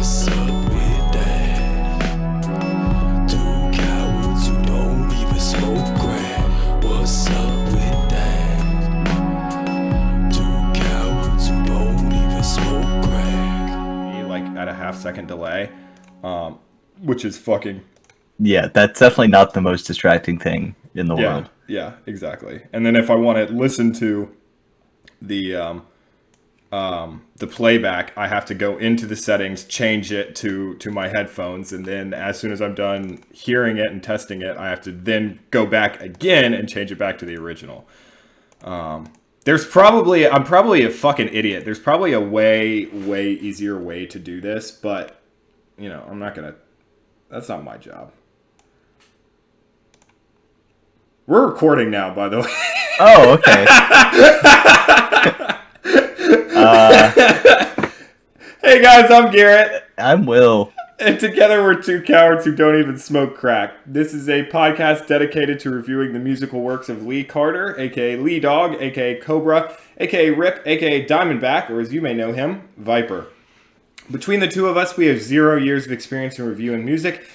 What's up with that? Two cowards who don't even smoke crack. What's up with that? Two cowards who don't even smoke crack. Like at a half-second delay, which is fucking... Yeah, that's definitely not the most distracting thing in the world. Yeah, exactly. And then if I want to listen to the playback, I have to go into the settings, change it to my headphones, and then as soon as I'm done hearing it and testing it, I have to then go back again and change it back to the original. I'm probably a fucking idiot. There's probably a way easier way to do this, but I'm not gonna. That's not my job. We're recording now, by the way. Oh, okay. Hey guys, I'm Garrett. I'm Will. And together we're two cowards who don't even smoke crack. This is a podcast dedicated to reviewing the musical works of Lee Carter, aka Lee Dog, aka Cobra, aka Rip, aka Diamondback, or as you may know him, Viper. Between the two of us, we have 0 years of experience in reviewing music,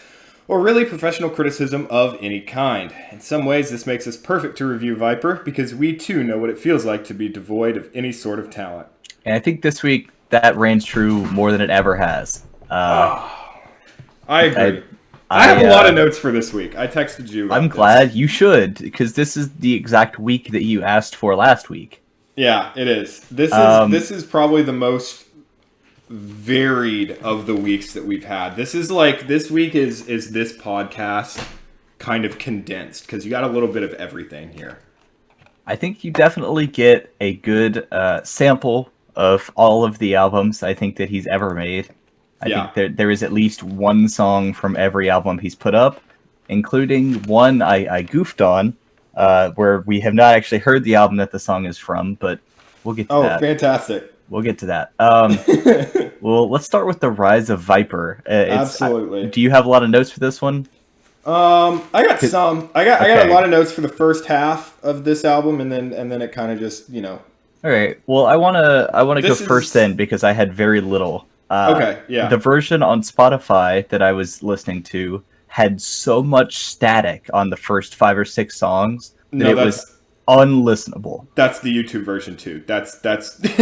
or really professional criticism of any kind. In some ways, this makes us perfect to review Viper, because we too know what it feels like to be devoid of any sort of talent. And I think this week that reigns true more than it ever has. I agree. I have a lot of notes for this week. I texted you. I'm glad you should, because this is the exact week that you asked for last week. Yeah, it is. This is probably the most varied of the weeks that we've had. This week is this podcast kind of condensed, because you got a little bit of everything here. I think you definitely get a good sample of all of the albums I think that he's ever made. I think there is at least one song from every album he's put up, including one I goofed on, where we have not actually heard the album that the song is from, but we'll get to that. Oh, fantastic. We'll get to that. Well, let's start with the Rise of Viper. Absolutely. Do you have a lot of notes for this one? I got some. I got a lot of notes for the first half of this album, and then it kind of just All right. Well, I wanna go first then, because I had very little. Okay. Yeah. The version on Spotify that I was listening to had so much static on the first 5 or 6 songs that it was unlistenable. That's the YouTube version too. That's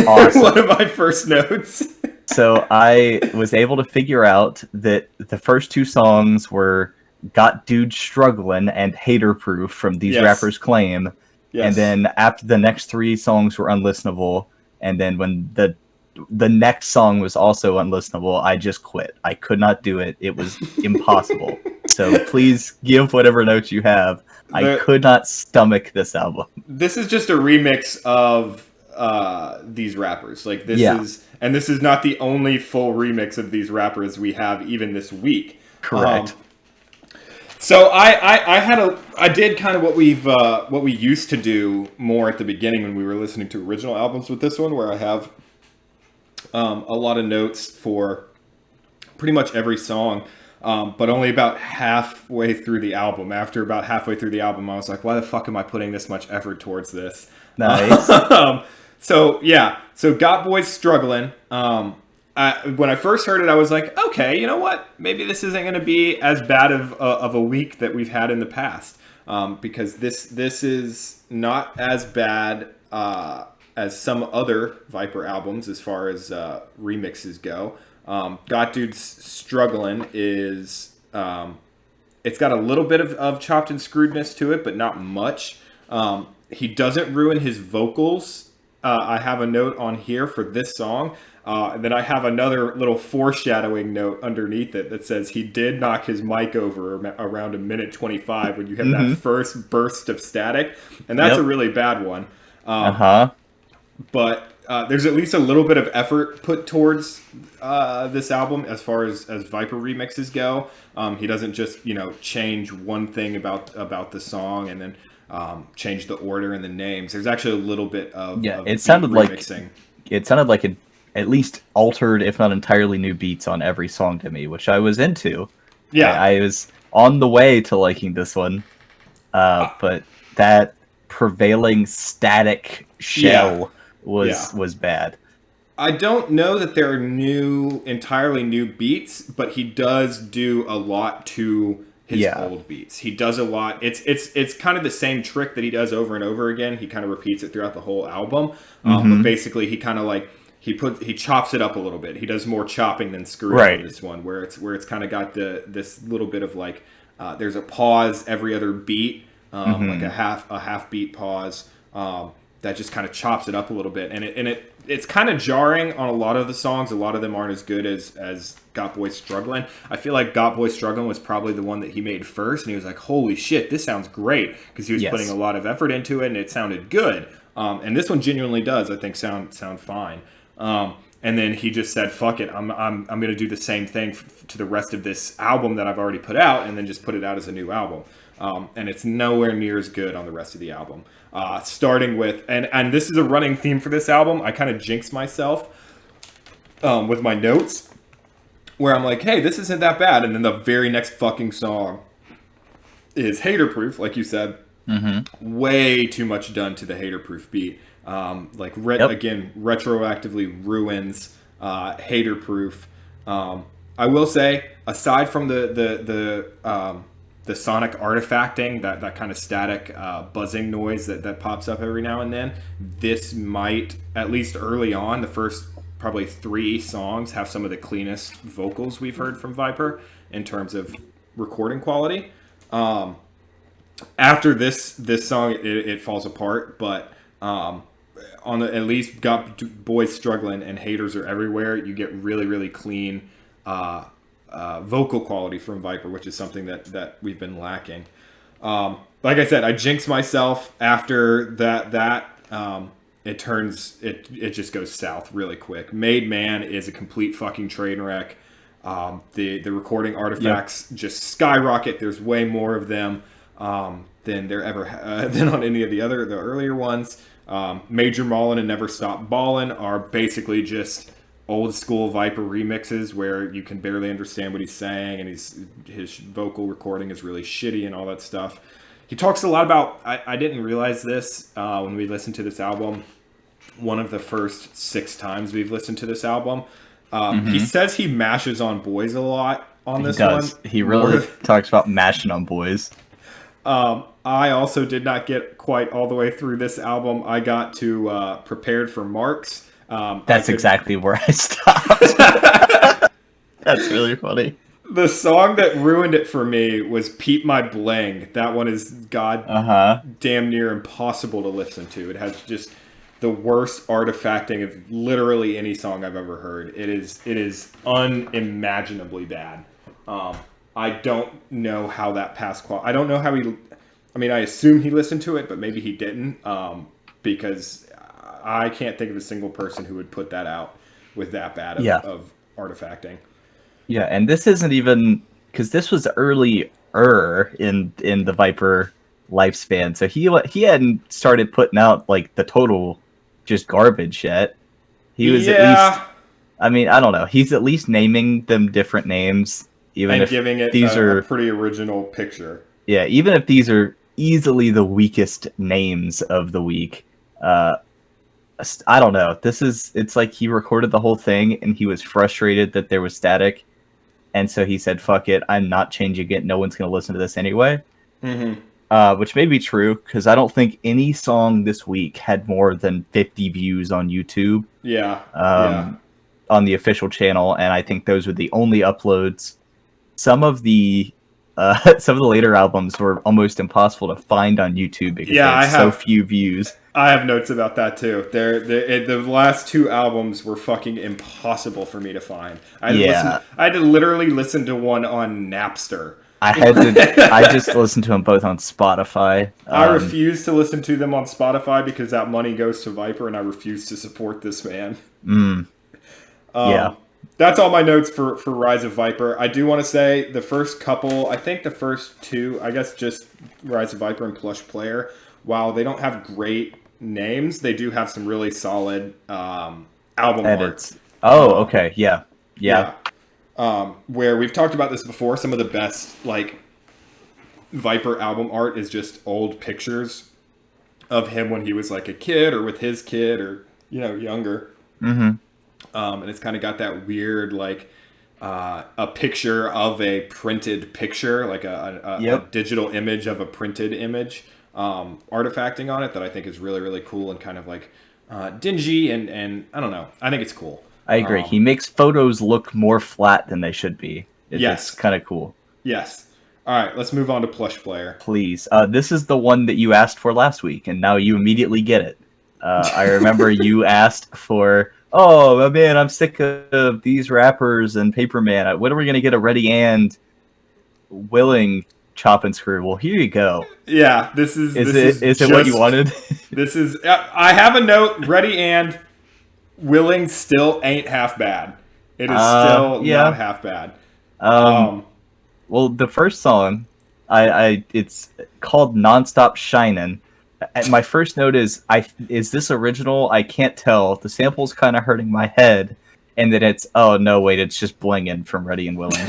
awesome. One of my first notes. So I was able to figure out that the first 2 songs were Got Dude Struggling and Hater Proof from These Rappers Claim. Yes. And then after the next 3 songs were unlistenable, and then when the next song was also unlistenable, I just quit. I could not do it. It was impossible. So please give whatever notes you have. I could not stomach this album. This is just a remix of These Rappers. This is not the only full remix of These Rappers we have even this week. Correct. So I did kind of what we used to do more at the beginning when we were listening to original albums with this one, where I have a lot of notes for pretty much every song. But only about halfway through the album. After about halfway through the album, I was like, why the fuck am I putting this much effort towards this? Nice. So Got Boys Struggling. When I first heard it, I was like, okay, you know what? Maybe this isn't going to be as bad of a week that we've had in the past. Because this is not as bad as some other Viper albums as far as remixes go. Got Dude's Struggling is it's got a little bit of chopped and screwedness to it, but not much. He doesn't ruin his vocals. I have a note on here for this song. And then I have another little foreshadowing note underneath it that says he did knock his mic over around a minute 25 when you have that first burst of static. And that's a really bad one. But there's at least a little bit of effort put towards this album as far as Viper remixes go. He doesn't just change one thing about the song and then change the order and the names. There's actually a little bit of it sounded remixing. It sounded like it at least altered, if not entirely new beats on every song to me, which I was into. Yeah, I was on the way to liking this one, but that prevailing static shell was bad. I don't know that there are entirely new beats, but he does do a lot to his old beats. He does a lot. It's kind of the same trick that he does over and over again. He kind of repeats it throughout the whole album. But basically, he kind of like he chops it up a little bit. He does more chopping than screwing on this one, where it's kind of got this little bit of like there's a pause every other beat, like a half beat pause. That just kind of chops it up a little bit, and it's kind of jarring on a lot of the songs. A lot of them aren't as good as Got Boy Struggling. I feel like Got Boy Struggling was probably the one that he made first, and he was like, holy shit, this sounds great, because he was putting a lot of effort into it, and it sounded good. And this one genuinely does, I think, sound fine. And then he just said, fuck it, I'm going to do the same thing to the rest of this album that I've already put out, and then just put it out as a new album. And it's nowhere near as good on the rest of the album. Starting with, and this is a running theme for this album, I kind of jinxed myself with my notes, where I'm like, hey, this isn't that bad. And then the very next fucking song is Haterproof, like you said. Way too much done to the Haterproof beat. Again, retroactively ruins Haterproof. I will say, aside from the sonic artifacting, that kind of static buzzing noise that pops up every now and then, this might, at least early on, the first probably 3 songs have some of the cleanest vocals we've heard from Viper in terms of recording quality. After this song, it falls apart, but on at least Got Boys Struggling and Haters Are Everywhere, you get really, really clean vocal quality from Viper, which is something that we've been lacking. Like I said, I jinxed myself after that. It just goes south really quick. Made Man is a complete fucking train wreck. The recording artifacts just skyrocket. There's way more of them than there ever than on any of the earlier ones. Major Mallin and Never Stop Ballin' are basically just old school Viper remixes where you can barely understand what he's saying, and his vocal recording is really shitty and all that stuff. He talks a lot about, I didn't realize this when we listened to this album, one of the first 6 times we've listened to this album. He says he mashes on boys a lot on this one. He really talks about mashing on boys. I also did not get quite all the way through this album. I got to Prepared for Marks. That's exactly where I stopped. That's really funny. The song that ruined it for me was Peep My Bling. That one is damn near impossible to listen to. It has just the worst artifacting of literally any song I've ever heard. It is unimaginably bad. I don't know how that passed quality. I don't know how I assume he listened to it, but maybe he didn't, because I can't think of a single person who would put that out with that bad of artifacting. Yeah, and this isn't even, because this was earlier in the Viper lifespan, so he hadn't started putting out like the total just garbage yet. He was at least, I don't know, he's at least naming them different names, even and if giving it these are a pretty original picture. Yeah, even if these are easily the weakest names of the week. I don't know. It's like he recorded the whole thing and he was frustrated that there was static. And so he said, fuck it, I'm not changing it. No one's going to listen to this anyway. Which may be true, because I don't think any song this week had more than 50 views on YouTube. On the official channel. And I think those were the only uploads. Some of the later albums were almost impossible to find on YouTube because they had so few views. I have notes about that too. The last 2 albums were fucking impossible for me to find. I had to literally listen to one on Napster. I just listened to them both on Spotify. I refuse to listen to them on Spotify because that money goes to Viper, and I refuse to support this man. That's all my notes for Rise of Viper. I do want to say the first couple, I think the first 2, I guess just Rise of Viper and Plush Player, while they don't have great names, they do have some really solid album edits. art. Okay. Yeah. Where we've talked about this before, some of the best Viper album art is just old pictures of him when he was like a kid or with his kid or younger. And it's kind of got that weird like a picture of a printed picture, like a digital image of a printed image, artifacting on it that I think is really, really cool and kind of like dingy and I don't know. I think it's cool. I agree. He makes photos look more flat than they should be. Yes. It's kind of cool. Yes. All right, let's move on to Plush Player. Please. This is the one that you asked for last week, and now you immediately get it. I remember you asked for, oh, man, I'm sick of these rappers and Paperman. When are we going to get a Ready and Willing chop and screw? Well, here you go. Yeah, this is it what you wanted? This is... I have a note, Ready and Willing still ain't half bad. It is still not half bad. Well, the first song, it's called Nonstop Shinin'. My first note is this original? I can't tell. The sample's kind of hurting my head. And then it's, oh, no, wait, it's just Blingin' from Ready and Willing.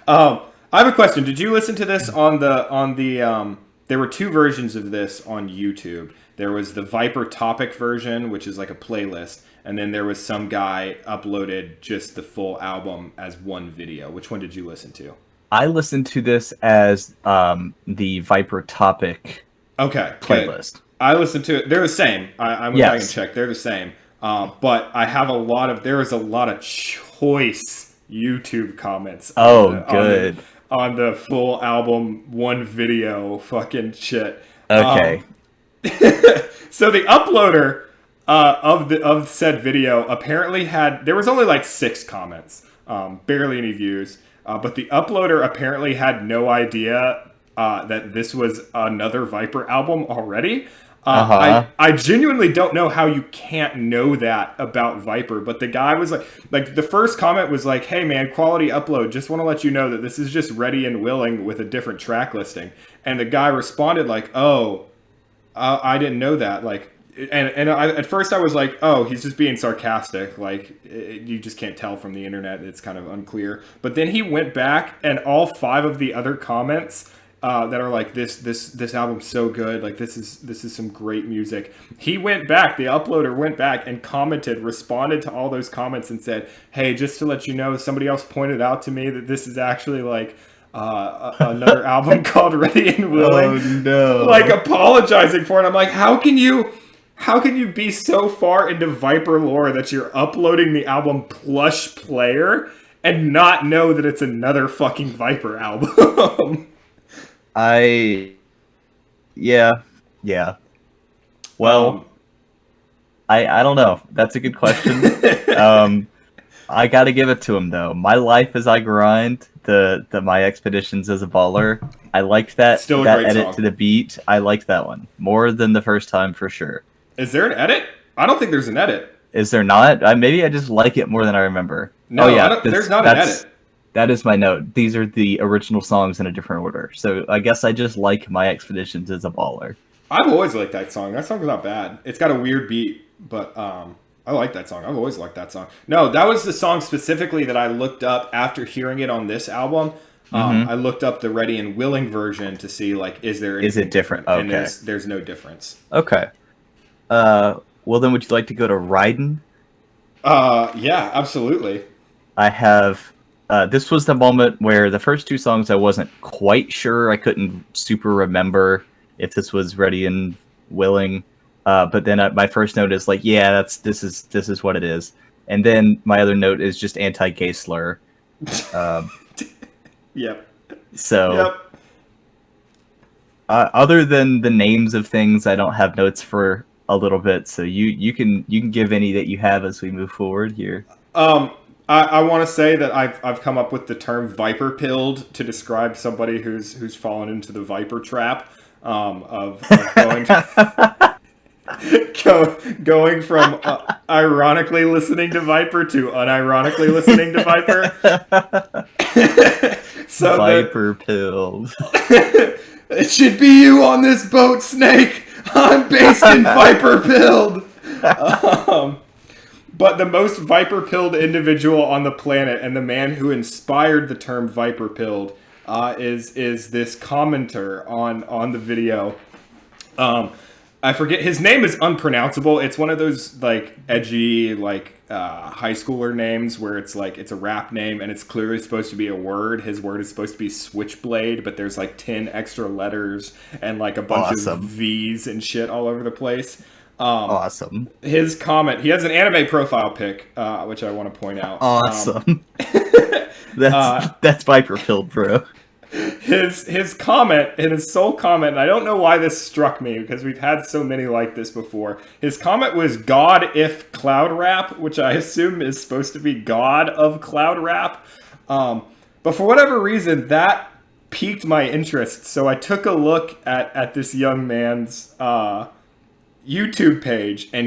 I have a question. Did you listen to this on the there were two versions of this on YouTube. There was the Viper Topic version, which is like a playlist. And then there was some guy uploaded just the full album as one video. Which one did you listen to? I listened to this as the Viper Topic playlist. Good. I listened to it. They're the same. I went back and checked. They're the same. But I have there was a lot of choice YouTube comments. Good. On the full album, one video fucking shit. Okay. So the uploader of said video apparently there was only like 6 comments, barely any views. But the uploader apparently had no idea that this was another Viper album already. I genuinely don't know how you can't know that about Viper, but the guy was like the first comment was like, "Hey man, quality upload. Just want to let you know that this is just Ready and Willing with a different track listing." And the guy responded like, "Oh, I didn't know that." Like, at first I was like, "Oh, he's just being sarcastic." Like, you just can't tell from the internet; it's kind of unclear. But then he went back, and all 5 of the other comments that are like, this album's so good, like this is some great music. He went back, the uploader went back and responded to all those comments and said, "Hey, just to let you know, somebody else pointed out to me that this is actually like another album called Ready and Willing." Oh no! Like apologizing for it. I'm like, how can you be so far into Viper lore that you're uploading the album Plush Player and not know that it's another fucking Viper album? Yeah. Well, I don't know. That's a good question. I gotta give it to him though. My Life as I Grind, the My Expeditions as a Baller. I liked that. Still a that great edit song. To the beat. I liked that one more than the first time for sure. Is there an edit? I don't think there's an edit. Is there not? Maybe I just like it more than I remember. No, there's not an edit. That is my note. These are the original songs in a different order. So I guess I just like My Expeditions as a Baller. I've always liked that song. That song's not bad. It's got a weird beat, but I like that song. I've always liked that song. No, that was the song specifically that I looked up after hearing it on this album. I looked up the Ready and Willing version to see, like, is it different? Okay. And there's no difference. Okay. Well, then would you like to go to Ridin'? Yeah, absolutely. I have... this was the moment where the first 2 songs I wasn't quite sure. I couldn't super remember if this was Ready and Willing. But then my first note is like, yeah, this is what it is. And then my other note is just anti-gay slur. Yep. So, yep. Other than the names of things, I don't have notes for a little bit. So you can give any that you have as we move forward here. I want to say that I've come up with the term Viper pilled to describe somebody who's fallen into the Viper trap of going from ironically listening to Viper to unironically listening to Viper. So Viper pilled. It should be you on this boat, Snake. I'm based in Viper pilled. But the most Viper-pilled individual on the planet, and the man who inspired the term Viper-pilled, is this commenter on the video. I forget, his name is unpronounceable. It's one of those like edgy like high schooler names where it's like it's a rap name and it's clearly supposed to be a word. His word is supposed to be switchblade, but there's like 10 extra letters and like a bunch of V's and shit all over the place. Awesome. His comment, he has an anime profile pic, which I want to point out. Awesome. That's Viper filled, bro. His comment, and his sole comment, and I don't know why this struck me because we've had so many like this before. His comment was God if cloud rap, which I assume is supposed to be God of cloud rap. But for whatever reason, that piqued my interest. So I took a look at this young man's YouTube page, and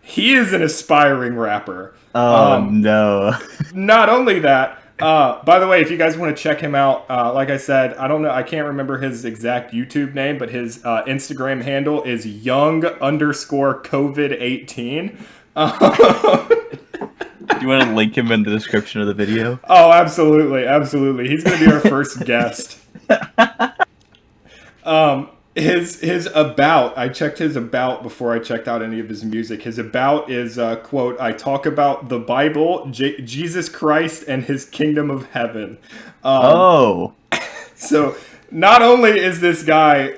he is an aspiring rapper. No. Not only that, by the way, if you guys want to check him out, like I said, I don't know, I can't remember his exact YouTube name, but his Instagram handle is young_COVID18. Do you want to link him in the description of the video? Oh, absolutely, absolutely. He's going to be our first guest. His about, I checked his about before I checked out any of his music. His about is, quote, I talk about the Bible, Jesus Christ, and his kingdom of heaven. So not only is this guy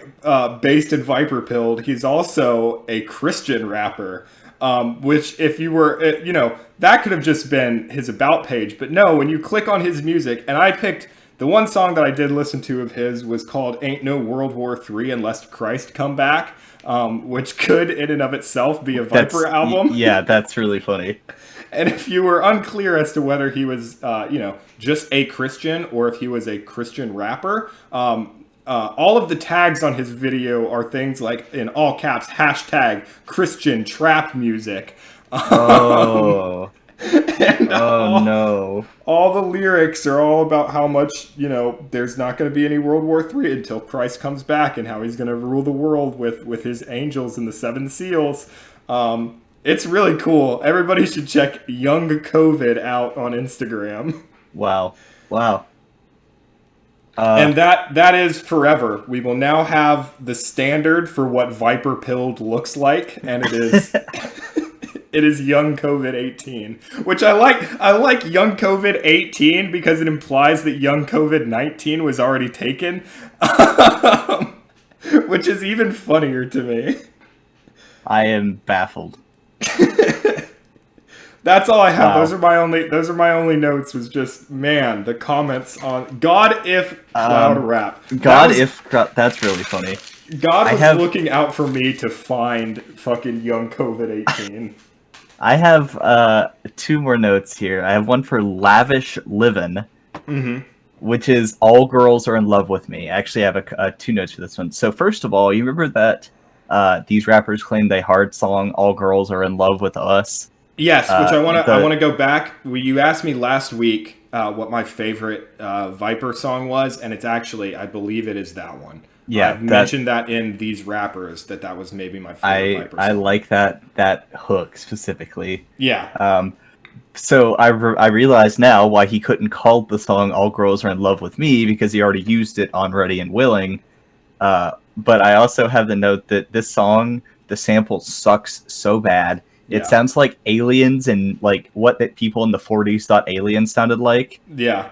based in Viper Pilled, he's also a Christian rapper. Which if you were, that could have just been his about page. But no, when you click on his music, and I picked... The one song that I did listen to of his was called Ain't No World War III Unless Christ Come Back, which could in and of itself be a Viper album. Yeah, that's really funny. And if you were unclear as to whether he was, just a Christian or if he was a Christian rapper, all of the tags on his video are things like, in all caps, # Christian trap music. And no. All the lyrics are all about how much, there's not going to be any World War III until Christ comes back and how he's going to rule the world with his angels and the 7 seals. It's really cool. Everybody should check Young COVID out on Instagram. Wow. And that is forever. We will now have the standard for what Viper Pilled looks like, and it is... It is Young COVID-18, which I like. I like Young COVID-18 because it implies that Young COVID-19 was already taken, which is even funnier to me. I am baffled. That's all I have. Wow. Those are my only notes. Was just the comments on God if cloud rap. That's really funny. God was looking out for me to find fucking Young COVID-18. I have 2 more notes here. I have one for Lavish Livin', which is All Girls Are in Love with Me. I actually have 2 notes for this one. So first of all, you remember that these rappers claim they hard song All Girls Are in Love with Us? Yes, which I want to go back. You asked me last week what my favorite Viper song was, and it's actually, I believe it is that one. Yeah, I've mentioned that in these rappers that was maybe my favorite Viper song. I like that hook specifically. Yeah. So I realize now why he couldn't call the song All Girls Are in Love with Me, because he already used it on Ready and Willing. But I also have the note that this song, the sample sucks so bad. It sounds like aliens and like what that people in the 40s thought aliens sounded like. Yeah.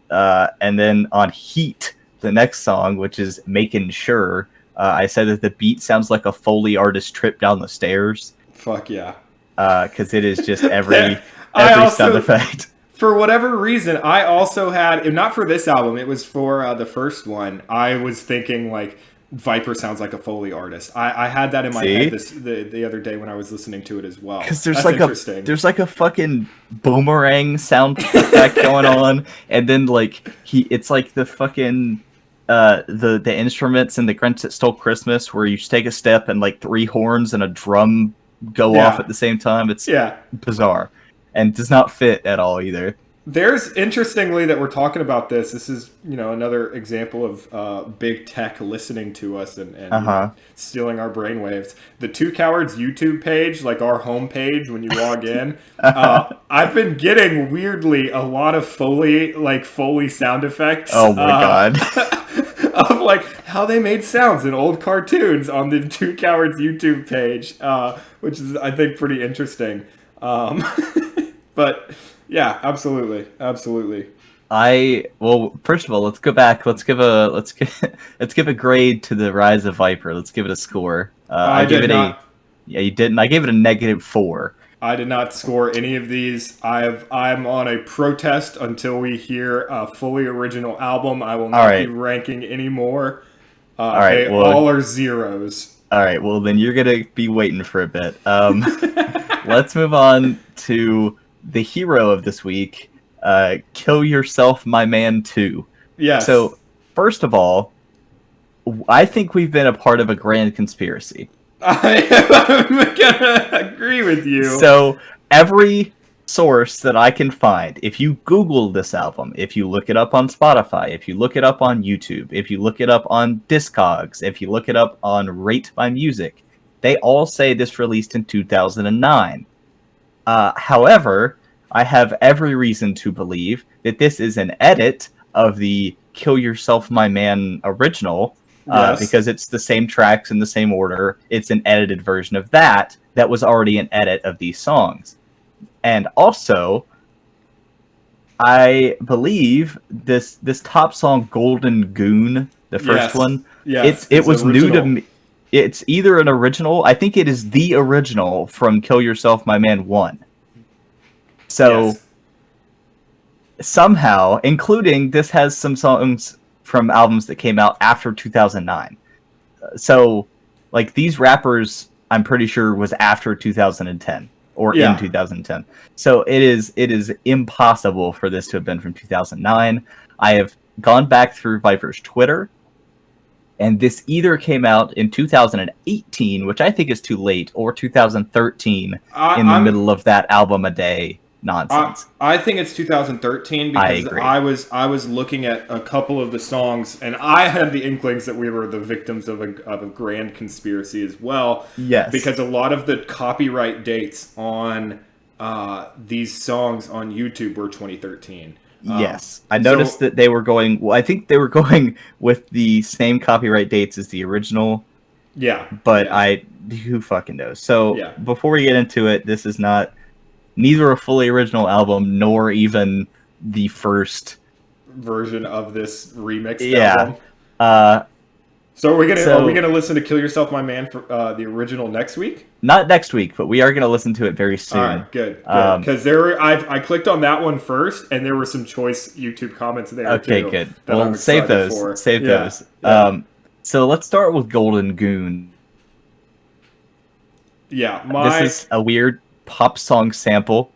And then on Heat, the next song, which is Making Sure, I said that the beat sounds like a Foley artist trip down the stairs. Fuck yeah. Because it is just every sound effect. For whatever reason, I also had, not for this album, it was for the first one, I was thinking like Viper sounds like a Foley artist. I had that in my head the other day when I was listening to it as well. Because there's like a fucking boomerang sound effect going on, and then it's like the fucking the instruments in The Grinch That Stole Christmas, where you take a step and like 3 horns and a drum go off at the same time. It's bizarre and does not fit at all either. There's, interestingly, that we're talking about this. This is, another example of big tech listening to us and stealing our brainwaves. The Two Cowards YouTube page, like our homepage when you log in, I've been getting weirdly a lot of Foley sound effects. Oh my god! Of like how they made sounds in old cartoons on the Two Cowards YouTube page, which is, I think, pretty interesting. But yeah, absolutely. Well, first of all, let's go back. Let's give a grade to the Rise of Viper. Let's give it a score. I gave it yeah, you didn't. I gave it a -4. I did not score any of these. I'm on a protest until we hear a fully original album. I will not be ranking anymore. All right, all are zeros. All right, well then you're gonna be waiting for a bit. Let's move on to the hero of this week. Kill Yourself, My Man 2. Yes. So, first of all, I think we've been a part of a grand conspiracy. I'm gonna agree with you. So, every source that I can find, if you Google this album, if you look it up on Spotify, if you look it up on YouTube, if you look it up on Discogs, if you look it up on Rate My Music, they all say this released in 2009. However, I have every reason to believe that this is an edit of the Kill Yourself, My Man original, because it's the same tracks in the same order. It's an edited version of that was already an edit of these songs. And also, I believe this top song, Golden Goon, the first one, it was original. New to me. It's either an original, I think it is the original from Kill Yourself, My Man 1. So, somehow, including this has some songs from albums that came out after 2009. So, like, these rappers, I'm pretty sure, was after 2010. Or in 2010. So, it is impossible for this to have been from 2009. I have gone back through Viper's Twitter, and this either came out in 2018, which I think is too late, or 2013, in the middle of that album a day nonsense. I think it's 2013 because I was looking at a couple of the songs, and I had the inklings that we were the victims of a grand conspiracy as well. Yes, because a lot of the copyright dates on these songs on YouTube were 2013. Yes, I noticed that they were going. Well, I think they were going with the same copyright dates as the original. Yeah, but who fucking knows? So before we get into it, this is neither a fully original album nor even the first version of this remix album. So are we gonna listen to Kill Yourself, My Man for the original next week? Not next week, but we are gonna listen to it very soon. All right, good. Because I clicked on that one first, and there were some choice YouTube comments there. Okay, good. Well, save those. Save those. So let's start with Golden Goon. Yeah, this is a weird pop song sample.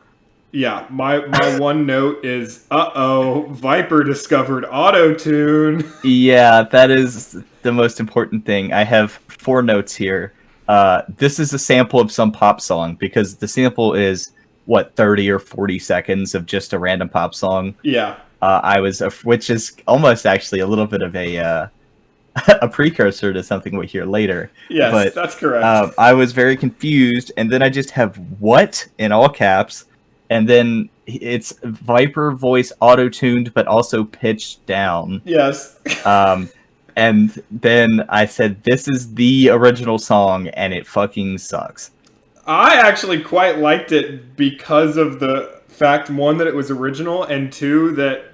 Yeah, my one note is, Viper discovered auto-tune. Yeah, that is the most important thing. I have 4 notes here. This is a sample of some pop song, because the sample is, 30 or 40 seconds of just a random pop song. Yeah. Which is almost actually a little bit of a precursor to something we hear later. Yes, but, that's correct. I was very confused, and then I just have "what" in all caps. And then it's Viper voice auto-tuned, but also pitched down. Yes. And then I said, this is the original song, and it fucking sucks. I actually quite liked it because of the fact, 1, that it was original, and 2, that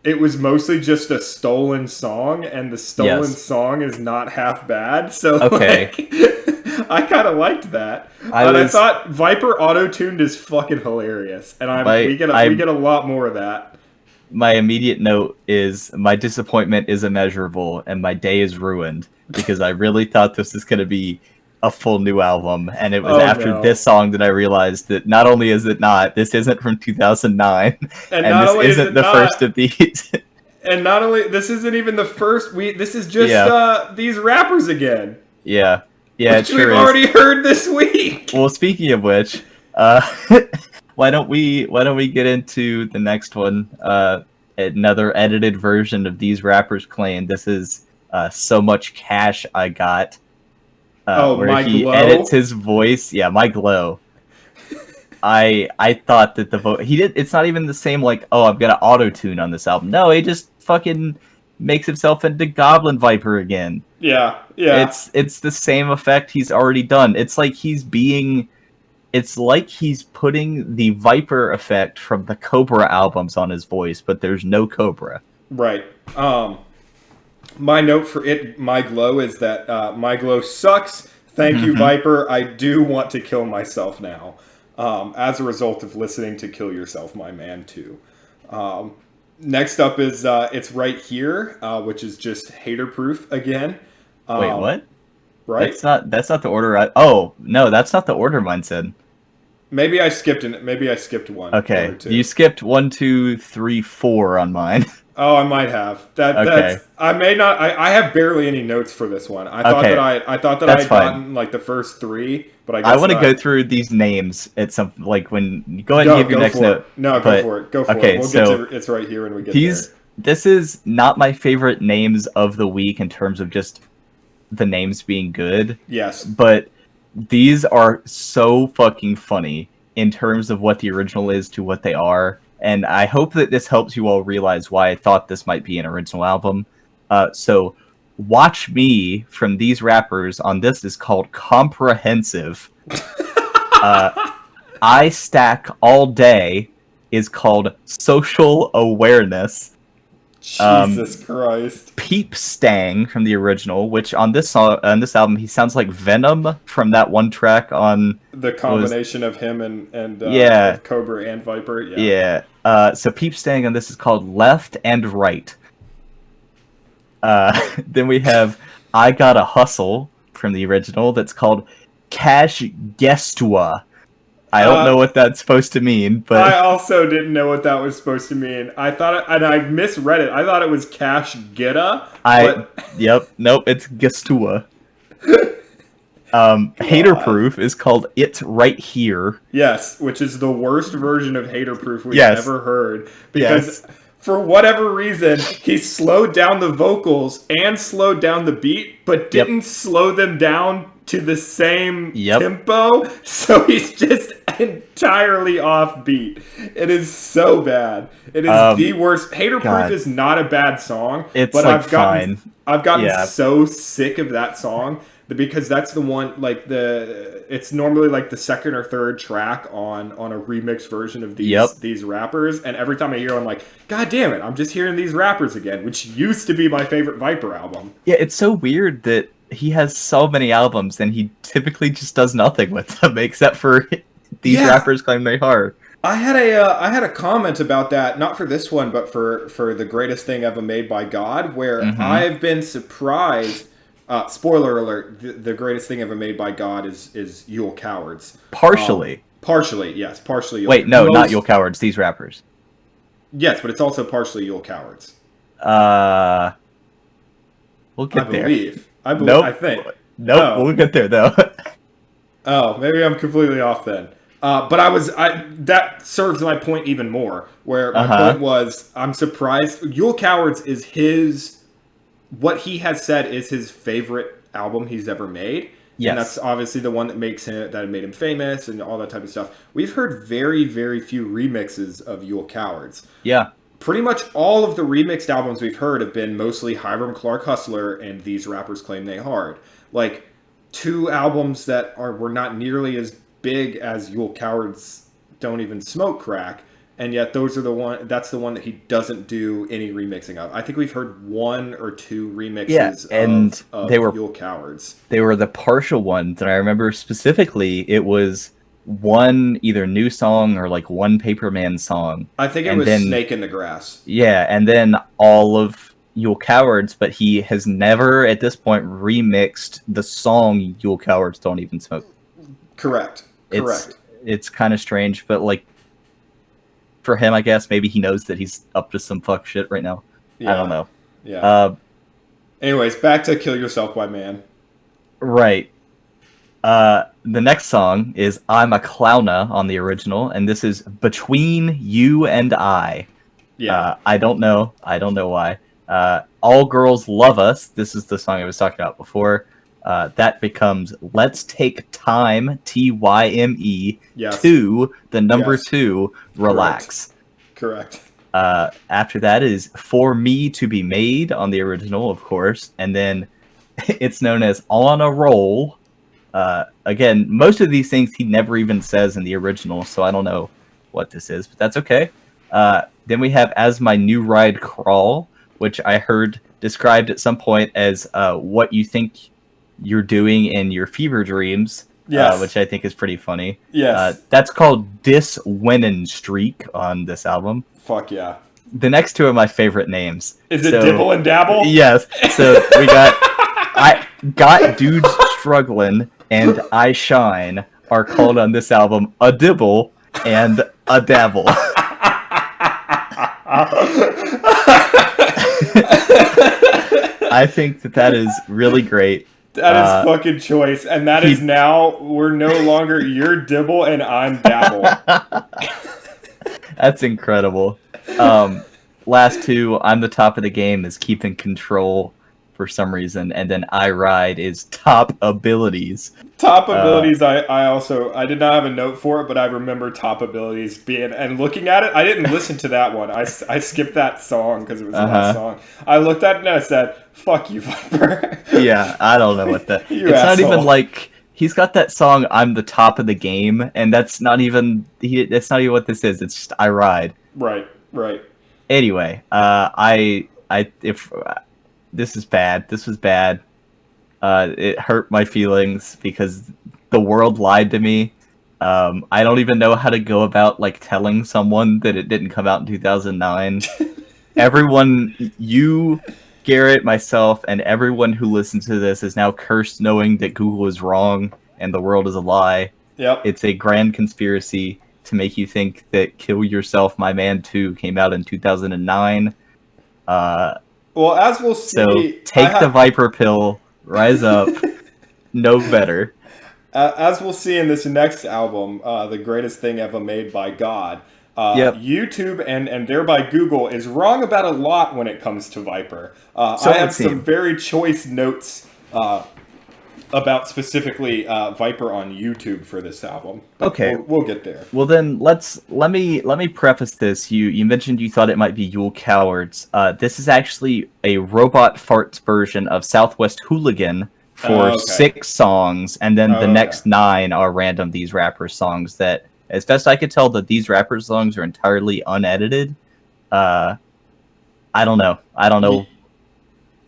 it was mostly just a stolen song, and the stolen song is not half bad. So, I kind of liked that. I thought Viper auto-tuned is fucking hilarious, and we get a lot more of that. My immediate note is, my disappointment is immeasurable, and my day is ruined, because I really thought this was going to be a full new album, and it was this song that I realized that not only is it not, this isn't from 2009, and this isn't the first of these. And not only, this isn't even the first, this is just these rappers again. Yeah. Yeah, which we've already heard this week. Well, speaking of which, why don't we get into the next one? Another edited version of These Rappers Claim. This is So Much Cash I Got. Where he edits his voice. Yeah, My Glow. I thought that the vote it's not even the same, I'm gonna auto-tune on this album. No, he just fucking makes himself into Goblin Viper again. Yeah. It's the same effect he's already done. It's like he's putting the Viper effect from the Cobra albums on his voice, but there's no Cobra. Right. My note for My Glow is that My Glow sucks. Thank you, Viper. I do want to kill myself now. As a result of listening to Kill Yourself, My Man 2. Next up is It's Right Here, which is just hater proof again. Wait, what? Right? That's not the order. Oh no, that's not the order mine said. Maybe I skipped one. Okay, you skipped 1, 2, 3, 4 on mine. Oh, I might have. That's I may not. I have barely any notes for this one. I thought that I had gotten like the first 3, but I guess I want to go through these names at some when you go ahead and give your next note. No, go for it. Go for it. We'll get to It's Right Here when we get there. This is not my favorite names of the week in terms of just the names being good. Yes. But these are so fucking funny in terms of what the original is to what they are. And I hope that this helps you all realize why I thought this might be an original album. So Watch Me from these rappers on this is called Comprehensive. I Stack All Day is called Social Awareness. Jesus Christ. Peep Stang from the original, which on this album he sounds like Venom from that one track on the combination of him and of Cobra and Viper. Yeah. So Peep Stang on this is called Left and Right. Then we have I Gotta Hustle from the original that's called Cash Gestua. I don't know what that's supposed to mean, but I also didn't know what that was supposed to mean. I thought and I misread it. I thought it was Cash Getta. Nope, it's Gestua. Hater Proof is called It's Right Here. Yes, which is the worst version of Hater Proof we've ever heard. Because for whatever reason, he slowed down the vocals and slowed down the beat, but didn't slow them down to the same tempo. So he's just entirely off beat. It is so bad. It is the worst. Hater Proof is not a bad song, but I've gotten so sick of that song because that's the one it's normally like the second or third track on a remix version of these rappers, and every time I hear I'm like, God damn it, I'm just hearing these rappers again, which used to be my favorite Viper album. Yeah, it's so weird that he has so many albums and he typically just does nothing with them except for these rappers claim they hard. I had a comment about that, not for this one, but for the greatest thing ever made by God, where I've been surprised. Spoiler alert: the greatest thing ever made by God is Yule Cowards. Partially, yes, partially. Wait, no, not Yule Cowards. These rappers. Yes, but it's also partially Yule Cowards. We'll get there. I believe. Nope. I think. Nope. We'll get there though. Oh, maybe I'm completely off then. But that serves my point even more. Where my point was, I'm surprised. Yule Cowards is what he has said is his favorite album he's ever made. Yes. And that's obviously the one that made him famous and all that type of stuff. We've heard very, very few remixes of Yule Cowards. Yeah. Pretty much all of the remixed albums we've heard have been mostly Hiram Clark Hustler and These Rappers Claim They Hard. Like, 2 albums that were not nearly as big as Yule Cowards Don't Even Smoke Crack, and yet that's the one that he doesn't do any remixing of. I think we've heard 1 or 2 remixes of they were Yule Cowards. They were the partial ones, and I remember specifically it was one either new song or like one Paperman song. I think it was Snake in the Grass. Yeah, and then all of Yule Cowards, but he has never at this point remixed the song Yule Cowards Don't Even Smoke. Correct. It's kind of strange, but like for him, I guess maybe he knows that he's up to some fuck shit right now. Yeah. I don't know. Yeah. Anyways, back to Kill Yourself by Man. Right. The next song is I'm a Clowna on the original, and this is Between You and I. Yeah. I don't know why. All Girls Love Us. This is the song I was talking about before. That becomes Let's Take Time, TYME, yes. 2, the number 2, Relax. Correct. After that is For Me to Be Made on the original, of course, and then it's known as On a Roll. Again, most of these things he never even says in the original, so I don't know what this is, but that's okay. Then we have As My New Ride Crawl, which I heard described at some point as what you think you're doing in your fever dreams, which I think is pretty funny. Yes. That's called Dis Winnin' Streak on this album. Fuck yeah. The next two are my favorite names. Is it Dibble and Dabble? Yes. So we got Dudes Struggling and I Shine are called on this album A Dibble and A Dabble. I think that is really great. That is fucking choice. And that is now, we're no longer you're Dibble and I'm Dabble. That's incredible. Last two, I'm the top of the game is Keeping Control for some reason, and then I Ride is Top Abilities. Top Abilities, I did not have a note for it, but I remember Top Abilities being, and looking at it, I didn't listen to that one. I skipped that song because it was the last song. I looked at it and I said, fuck you, Viper. Yeah, I don't know what that... It's asshole. Not even like... He's got that song, I'm the top of the game, and that's not even what this is. It's just I Ride. Right. Anyway, this is bad. This was bad. It hurt my feelings because the world lied to me. I don't even know how to go about like telling someone that it didn't come out in 2009. Everyone, you, Garrett, myself, and everyone who listens to this is now cursed knowing that Google is wrong and the world is a lie. Yep. It's a grand conspiracy to make you think that Kill Yourself, My Man 2 came out in 2009. Well, as we'll see... So take the Viper pill, rise up, know better. As we'll see in this next album, The Greatest Thing Ever Made by God, YouTube and thereby Google is wrong about a lot when it comes to Viper. I have some very choice notes about specifically Viper on YouTube for this album. Okay, we'll get there. Well then, let me preface this. You mentioned you thought it might be Yule Cowards. This is actually a Robot Farts version of Southwest Hooligan for 6 songs, and then the next 9 are random These Rappers songs that, as best I could tell, that These Rappers songs are entirely unedited. I don't know.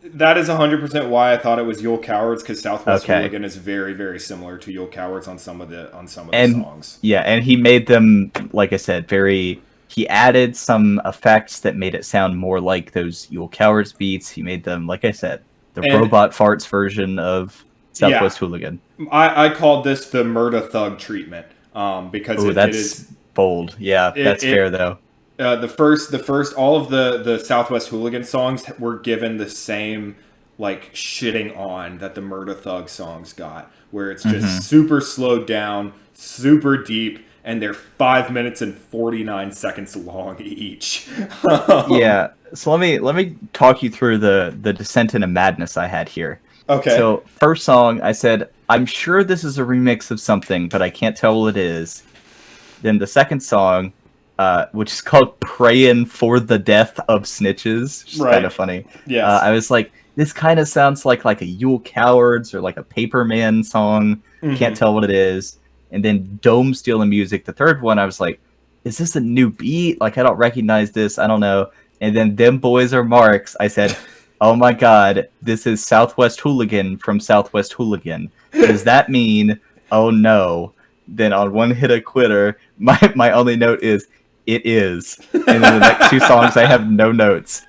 That is 100% why I thought it was Yule Cowards, because Southwest Hooligan is very, very similar to Yule Cowards on some of the songs. Yeah, and he made them, like I said, he added some effects that made it sound more like those Yule Cowards beats. He made them, like I said, the Robot Farts version of Southwest Hooligan. I called this the Murda Thug treatment, because it is bold. Yeah, that's fair though. The first, all of the Southwest Hooligan songs were given the same like shitting on that the Murda Thug songs got, where it's just super slowed down, super deep, and they're 5 minutes and 49 seconds long each. Yeah. So let me talk you through the descent into madness I had here. Okay. So first song, I said, I'm sure this is a remix of something, but I can't tell what it is. Then the second song, which is called Prayin' for the Death of Snitches, which is kind of funny. Yes. I was like, this kind of sounds like a Yule Cowards or like a Paperman song. Can't tell what it is. And then Dome Stealing Music, the third one, I was like, is this a new beat? Like, I don't recognize this. I don't know. And then Them Boys Are Marks, I said, oh my god, this is Southwest Hooligan from Southwest Hooligan. Does that mean, oh no? Then on One Hit a Quitter, my only note is, it is. And then the next 2 songs, I have no notes.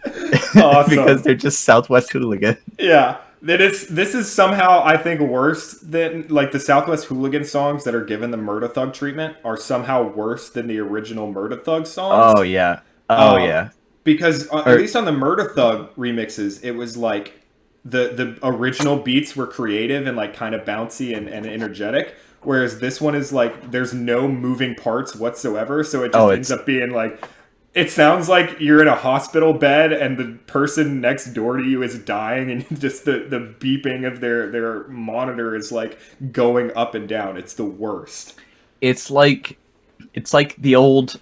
Awesome. Because they're just Southwest Hooligan. Yeah. This is somehow, I think, worse than, like, the Southwest Hooligan songs that are given the Murda Thug treatment are somehow worse than the original Murda Thug songs. Oh, yeah. Yeah. Because, at least on the Murda Thug remixes, it was, like, the original beats were creative and, like, kind of bouncy and energetic. Whereas this one is, like, there's no moving parts whatsoever, so it just ends up being, like... It sounds like you're in a hospital bed and the person next door to you is dying, and just the beeping of their monitor is like going up and down. It's the worst. It's like the old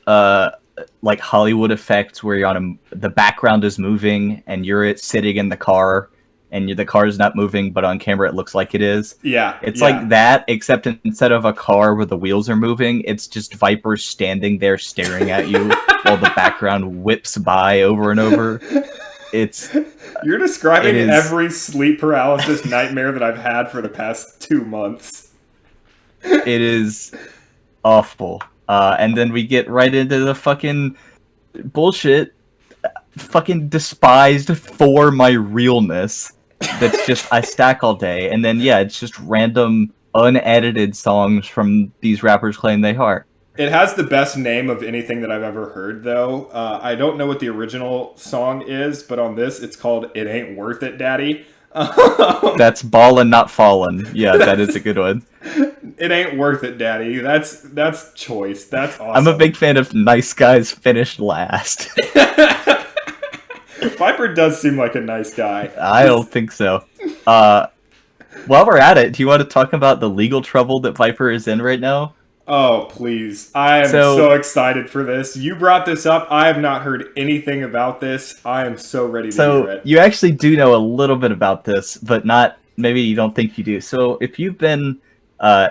like Hollywood effects where you're the background is moving and you're sitting in the car and the car is not moving, but on camera it looks like it is. Yeah. It's like that, except instead of a car where the wheels are moving, it's just Viper standing there staring at you while the background whips by over and over. You're describing every sleep paralysis nightmare that I've had for the past 2 months. It is awful. And then we get right into the fucking bullshit, fucking despised for my realness. That's just, I stack all day. And then, yeah, it's just random, unedited songs from these rappers claim they are. It has the best name of anything that I've ever heard, though. I don't know what the original song is, but on this, it's called It Ain't Worth It, Daddy. That's ballin', not fallin'. Yeah, that is a good one. It ain't worth it, Daddy. That's choice. That's awesome. I'm a big fan of Nice Guys Finished Last. Viper does seem like a nice guy. I don't think so. While we're at it, do you want to talk about the legal trouble that Viper is in right now? Oh, please. I am so excited for this. You brought this up. I have not heard anything about this. I am so ready to hear it. You actually do know a little bit about this, but not, maybe you don't think you do. So if you've been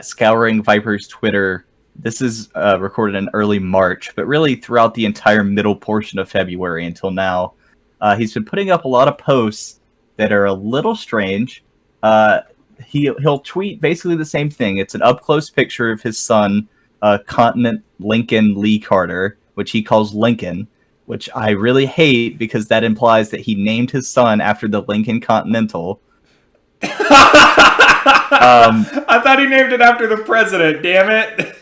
scouring Viper's Twitter, this is recorded in early March, but really throughout the entire middle portion of February until now, he's been putting up a lot of posts that are a little strange. He'll tweet basically the same thing. It's an up-close picture of his son, Continent Lincoln Lee Carter, which he calls Lincoln, which I really hate because that implies that he named his son after the Lincoln Continental. I thought he named it after the president, damn it.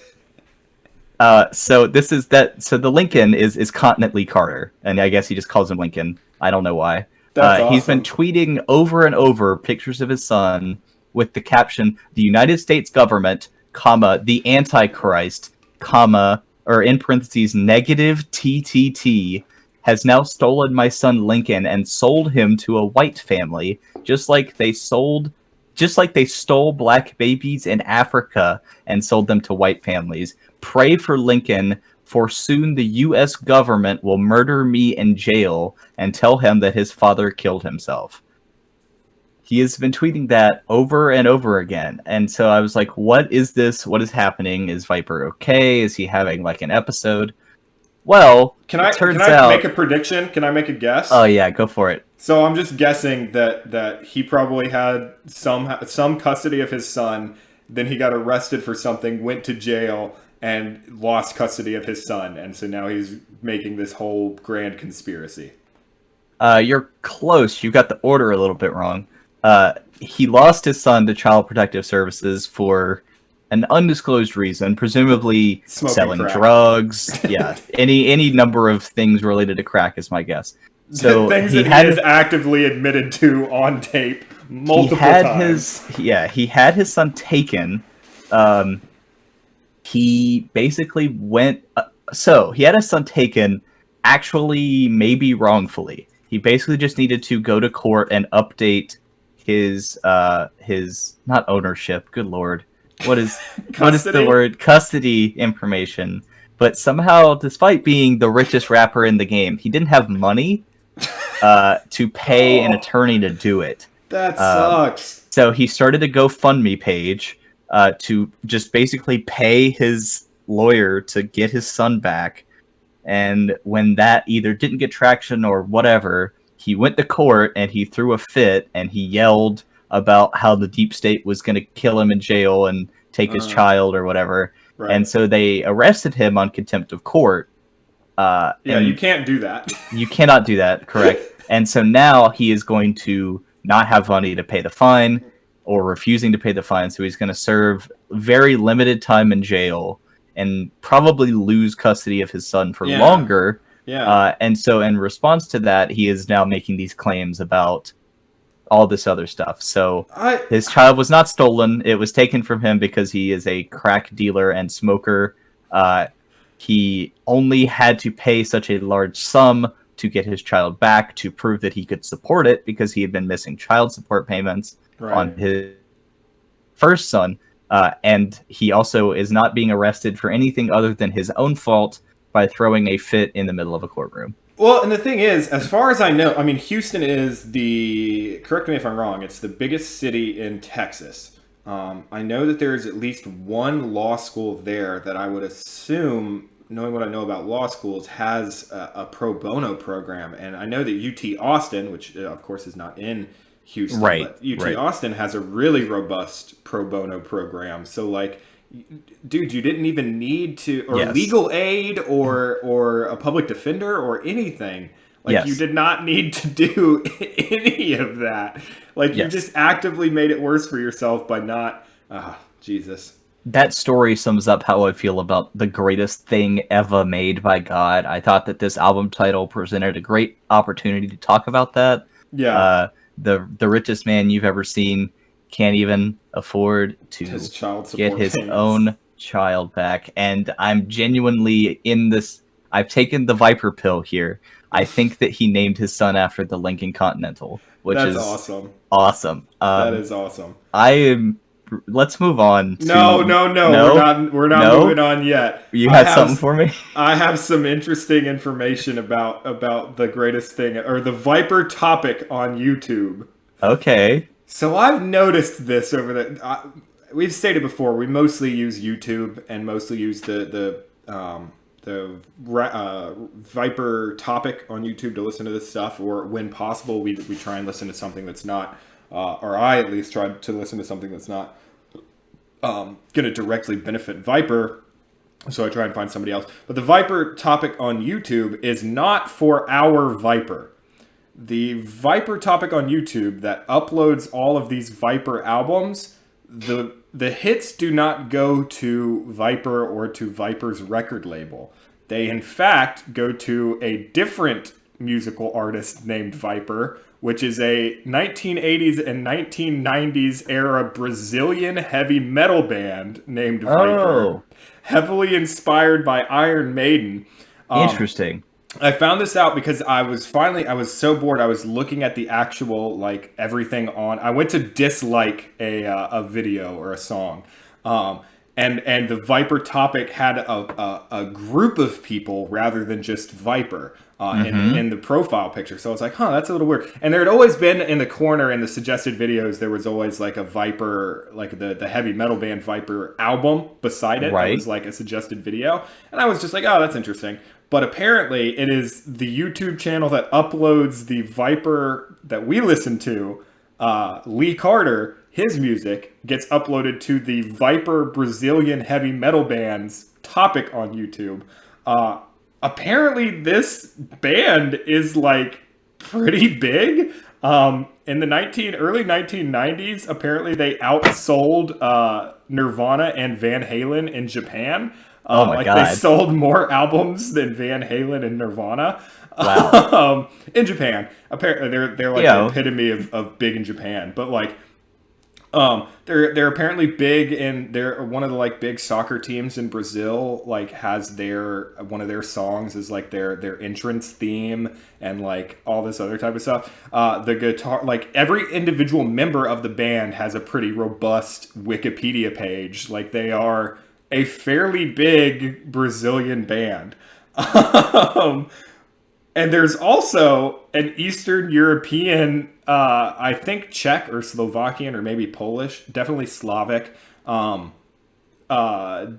So the Lincoln is Continent Lee Carter, and I guess he just calls him Lincoln. I don't know why. That's awesome. He's been tweeting over and over pictures of his son with the caption, "The United States government, comma, the Antichrist, comma, or in parentheses, negative TTT, has now stolen my son Lincoln and sold him to a white family, just like they stole black babies in Africa and sold them to white families. Pray for Lincoln, for soon the U.S. government will murder me in jail and tell him that his father killed himself." He has been tweeting that over and over again. And so I was like, what is this? What is happening? Is Viper okay? Is he having like an episode? Well, can I make a prediction? Can I make a guess? Oh yeah, go for it. So I'm just guessing that he probably had some custody of his son, then he got arrested for something, went to jail, and lost custody of his son, and so now he's making this whole grand conspiracy. You're close. You got the order a little bit wrong. He lost his son to Child Protective Services for an undisclosed reason, presumably smoking selling crack. Drugs. Yeah, any number of things related to crack is my guess. So things that he has actively admitted to on tape multiple times. He had his son taken. He basically went. So he had his son taken, actually maybe wrongfully. He basically just needed to go to court and update his not ownership. Good lord, what is the word? Custody information. But somehow, despite being the richest rapper in the game, he didn't have money to pay an attorney to do it. That sucks. So he started a GoFundMe page to just basically pay his lawyer to get his son back. And when that either didn't get traction or whatever, he went to court and he threw a fit and he yelled about how the deep state was going to kill him in jail and take his child or whatever. Right. And so they arrested him on contempt of court. You can't do that. You cannot do that, correct. And so now he is going to not have money to pay the fine or refusing to pay the fine. So he's going to serve very limited time in jail and probably lose custody of his son for longer. Yeah. And so in response to that, he is now making these claims about all this other stuff. So his child was not stolen. It was taken from him because he is a crack dealer and smoker. He only had to pay such a large sum to get his child back to prove that he could support it because he had been missing child support payments on his first son. And he also is not being arrested for anything other than his own fault by throwing a fit in the middle of a courtroom. Well, and the thing is, as far as I know, I mean, Houston is correct me if I'm wrong, it's the biggest city in Texas. I know that there is at least one law school there that I would assume, knowing what I know about law schools, has a pro bono program. And I know that UT Austin, which of course is not in Houston, but UT Austin has a really robust pro bono program. So like, dude, you didn't even need to, or legal aid or a public defender or anything. Like you did not need to do any of that. Like you just actively made it worse for yourself by not, Jesus. That story sums up how I feel about the greatest thing ever made by God. I thought that this album title presented a great opportunity to talk about that. Yeah. The richest man you've ever seen can't even afford to get his own child back. And I'm genuinely in this. I've taken the Viper pill here. I think that he named his son after the Lincoln Continental, which is awesome. Awesome. That is awesome. Let's move on. No. We're not moving on yet. You had something for me? I have some interesting information about the greatest thing, or the Viper topic on YouTube. Okay. So I've noticed this over the. We've stated before, we mostly use YouTube and mostly use the Viper topic on YouTube to listen to this stuff, or when possible, we try and listen to something that's not, or I at least try to listen to something that's not going to directly benefit Viper. So I try and find somebody else. But the Viper topic on YouTube is not for our Viper. The Viper topic on YouTube that uploads all of these Viper albums, the hits do not go to Viper or to Viper's record label. They, in fact, go to a different musical artist named Viper, which is a 1980s and 1990s era Brazilian heavy metal band named Viper, heavily inspired by Iron Maiden. Interesting. I found this out because I was so bored. I was looking at the actual, like, everything on. I went to dislike a video or a song. And the Viper topic had a group of people rather than just Viper in the profile picture. So I was like, that's a little weird. And there had always been in the corner in the suggested videos, there was always like a Viper, like the heavy metal band Viper album beside it. Right. It was like a suggested video. And I was just like, that's interesting. But apparently it is the YouTube channel that uploads the Viper that we listen to, Lee Carter. His music gets uploaded to the Viper Brazilian heavy metal band's topic on YouTube. Apparently this band is like pretty big. In the early 1990s, apparently they outsold Nirvana and Van Halen in Japan. Oh my God. They sold more albums than Van Halen and Nirvana. Wow. In Japan. Apparently they're like the epitome of big in Japan. But like, they're apparently big, and they're one of the like big soccer teams in Brazil. Like has one of their songs is like their entrance theme, and like all this other type of stuff. The guitar, like every individual member of the band has a pretty robust Wikipedia page. Like they are a fairly big Brazilian band. And there's also an Eastern European, I think Czech or Slovakian or maybe Polish, definitely Slavic,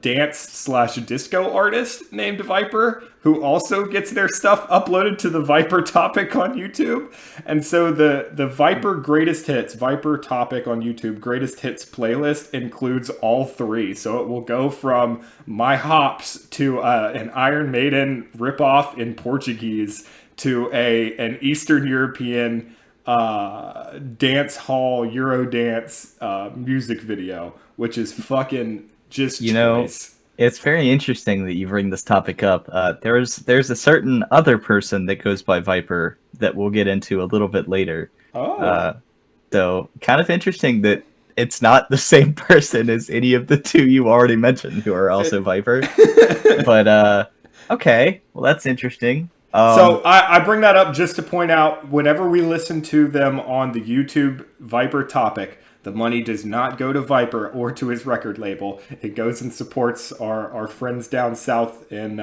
dance/disco artist named Viper, who also gets their stuff uploaded to the Viper topic on YouTube. And so the Viper greatest hits, Viper topic on YouTube greatest hits playlist includes all three. So it will go from My Hops to an Iron Maiden ripoff in Portuguese to an Eastern European dance hall Eurodance music video, which is fucking just choice. It's very interesting that you bring this topic up. There's a certain other person that goes by Viper that we'll get into a little bit later. So kind of interesting that it's not the same person as any of the two you already mentioned who are also Viper. But okay, well that's interesting. So I bring that up just to point out, whenever we listen to them on the YouTube Viper topic, the money does not go to Viper or to his record label. It goes and supports our friends down south in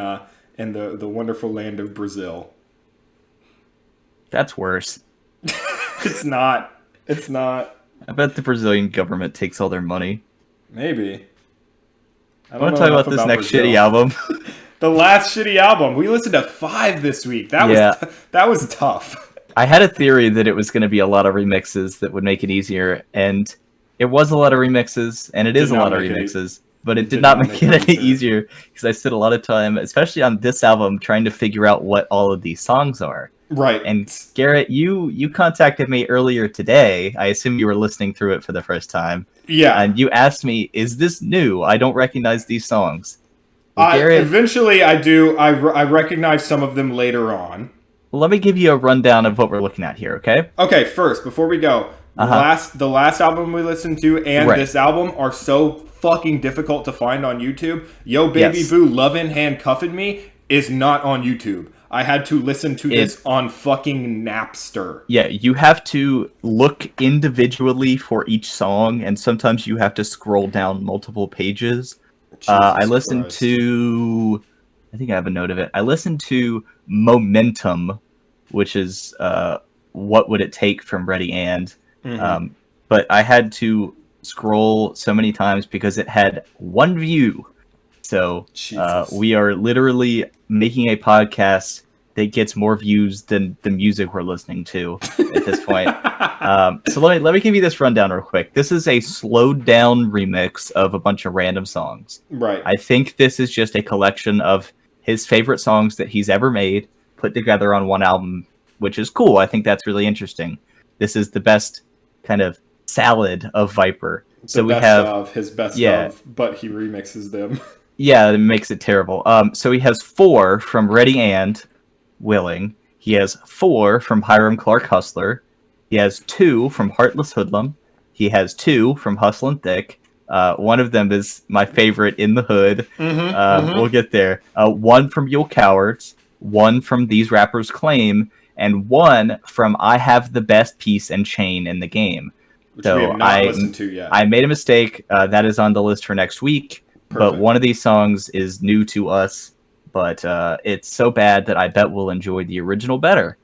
in the wonderful land of Brazil. That's worse. It's not. It's not. I bet the Brazilian government takes all their money. Maybe. I want to talk about this next Brazil. Shitty album. The last shitty album. We listened to 5 this week. That was tough. I had a theory that it was going to be a lot of remixes that would make it easier, and it was a lot of remixes, and it is a lot of remixes, but it did not make it any easier because I spent a lot of time, especially on this album, trying to figure out what all of these songs are. Right. And Garrett, you contacted me earlier today. I assume you were listening through it for the first time. Yeah. And you asked me, "Is this new? I don't recognize these songs." Well, Garrett, eventually, I do. I recognize some of them later on. Let me give you a rundown of what we're looking at here, okay? Okay, first, before we go, the last album we listened to and this album are so fucking difficult to find on YouTube. Yo Baby Boo Lovin' Handcuffin' Me is not on YouTube. I had to listen to this on fucking Napster. Yeah, you have to look individually for each song, and sometimes you have to scroll down multiple pages. I listened to... I think I have a note of it. I listened to Momentum, which is What Would It Take from Ready And. Mm-hmm. But I had to scroll so many times because it had one view. So we are literally making a podcast that gets more views than the music we're listening to at this point. So let me give you this rundown real quick. This is a slowed down remix of a bunch of random songs. Right. I think this is just a collection of his favorite songs that he's ever made put together on one album, which is cool. I think that's really interesting. This is the best kind of salad of Viper. So we have his best of, but he remixes them. Yeah, it makes it terrible. So he has 4 from Ready and Willing. He has 4 from Hiram Clark Hustler. He has 2 from Heartless Hoodlum. He has 2 from Hustlin' Thick. One of them is my favorite, In the Hood. We'll get there. 1 from You'll Cowards. 1 from These Rappers Claim. And 1 from I Have the Best Piece and Chain in the Game. Which we have not listened to yet. I made a mistake. That is on the list for next week. Perfect. But one of these songs is new to us. But it's so bad that I bet we'll enjoy the original better.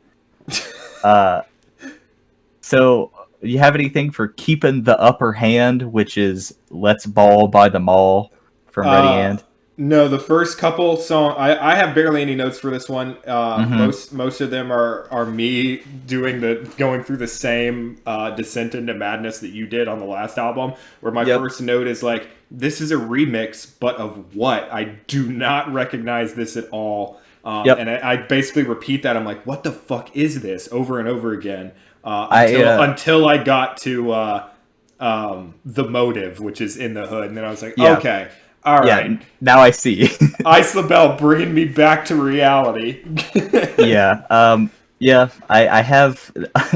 So, you have anything for Keeping the Upper Hand, which is Let's Ball by the Mall from Ready And? No, the first couple songs, I have barely any notes for this one. Most of them are me going through the same descent into madness that you did on the last album, where my first note is like, this is a remix, but of what? I do not recognize this at all. And I basically repeat that. I'm like, what the fuck is this? Over and over again. Until I got to The Motive, which is In the Hood. And then I was like, okay. All right. Now I see. Ice LaBelle bringing me back to reality. I have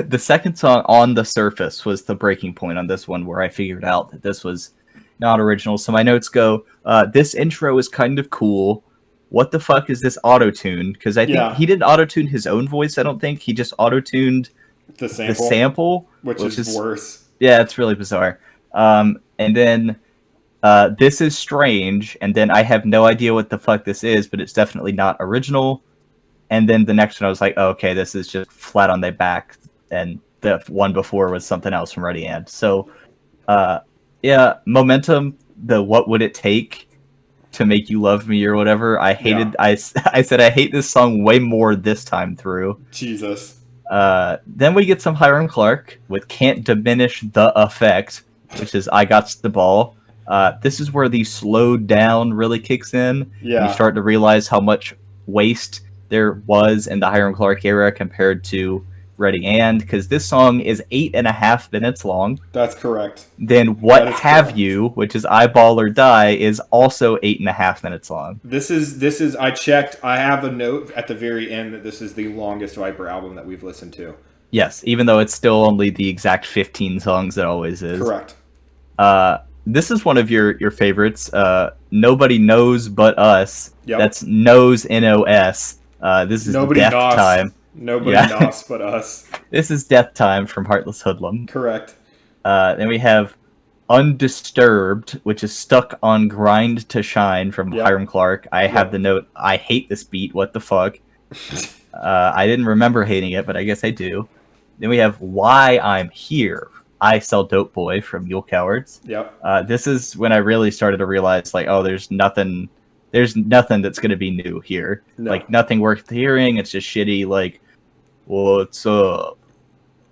the second song, On the Surface, was the breaking point on this one where I figured out that this was not original. So my notes go, this intro is kind of cool. What the fuck is this auto-tune? Because I think he didn't auto-tune his own voice, I don't think. He just auto-tuned the sample. Which is worse. Yeah, it's really bizarre. And then... This is Strange, and then I have no idea what the fuck this is, but it's definitely not original. And then the next one I was like, oh, okay, this is just Flat on Their Back, and the one before was something else from Ready And. So, Momentum, the What Would It Take to Make You Love Me or whatever, I hated, I said I hate this song way more this time through. Jesus. Then we get some Hiram Clark with Can't Diminish the Effect, which is I Got the Ball. This is where the slowed down really kicks in. Yeah. You start to realize how much waste there was in the Hiram Clark era compared to Ready And, because this song is 8.5 minutes long. That's correct. Then What Have You, which is I Ball or Die, is also 8.5 minutes long. This is I checked. I have a note at the very end that this is the longest Viper album that we've listened to. Yes, even though it's still only the exact 15 songs it always is. Correct. This is one of your favorites. Nobody Knows But Us. Yep. That's Knows, N-O-S. This is Death Time. Nobody knows but us. This is Death Time from Heartless Hoodlum. Correct. Then we have Undisturbed, which is stuck on Grind to Shine from Hiram Clark. I have the note, I hate this beat, what the fuck. I didn't remember hating it, but I guess I do. Then we have Why I'm Here. I Sell Dope Boy from Mule Cowards. Yep. This is when I really started to realize, like, oh, there's nothing that's going to be new here. No. Like, nothing worth hearing. It's just shitty, like, what's up?